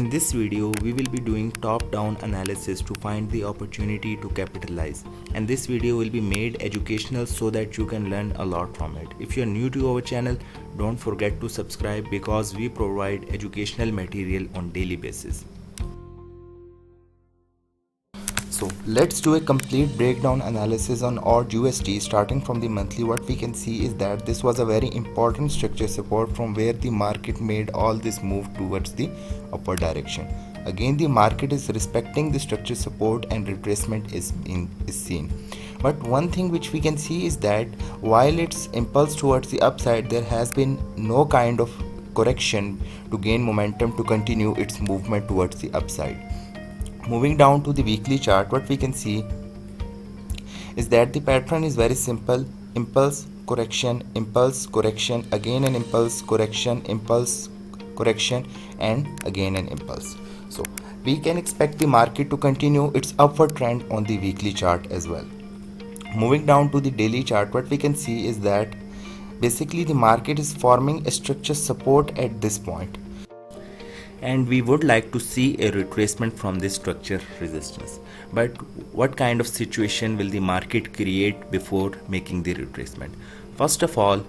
In this video, we will be doing top-down analysis to find the opportunity to capitalize. And this video will be made educational so that you can learn a lot from it. If you are new to our channel, don't forget to subscribe because we provide educational material on daily basis. So let's do a complete breakdown analysis on AUD USD. Starting from the monthly, what we can see is that this was a very important structure support from where the market made all this move towards the upward direction. Again, the market is respecting the structure support and retracement is seen. But one thing which we can see is that while its impulse towards the upside, there has been no kind of correction to gain momentum to continue its movement towards the upside. Moving down to the weekly chart, what we can see is that the pattern is very simple: impulse, correction, again an impulse, correction, and again an impulse. So we can expect the market to continue its upward trend on the weekly chart as well. Moving down to the daily chart, what we can see is that basically the market is forming a structure support at this point, and we would like to see a retracement from this structure resistance. But what kind of situation will the market create before making the retracement? First of all,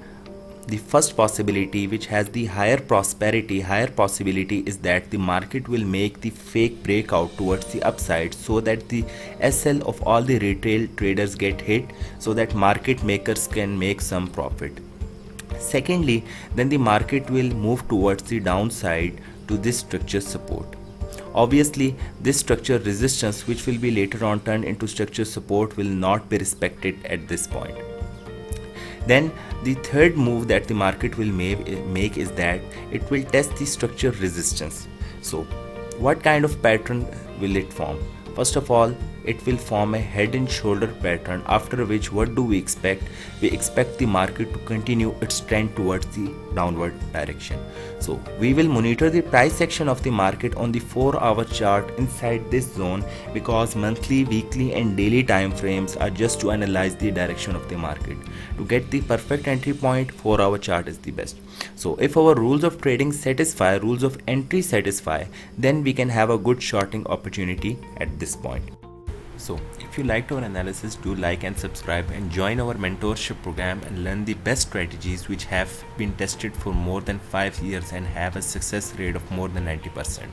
the first possibility, which has the higher possibility, is that the market will make the fake breakout towards the upside so that the SL of all the retail traders get hit, so that market makers can make some profit. Secondly, then the market will move towards the downside to this structure support. Obviously, this structure resistance, which will be later on turned into structure support, will not be respected at this point. Then the third move that the market will make is that it will test the structure resistance. So what kind of pattern will it form? First of all, it will form a head and shoulder pattern, after which what do we expect? We expect the market to continue its trend towards the downward direction. So we will monitor the price action of the market on the 4-hour chart inside this zone, because monthly, weekly and daily time frames are just to analyze the direction of the market. To get the perfect entry point, 4-hour chart is the best. So if our rules of trading satisfy, rules of entry satisfy, then we can have a good shorting opportunity at this point. So if you liked our analysis, do like and subscribe and join our mentorship program and learn the best strategies which have been tested for more than 5 years and have a success rate of more than 90%.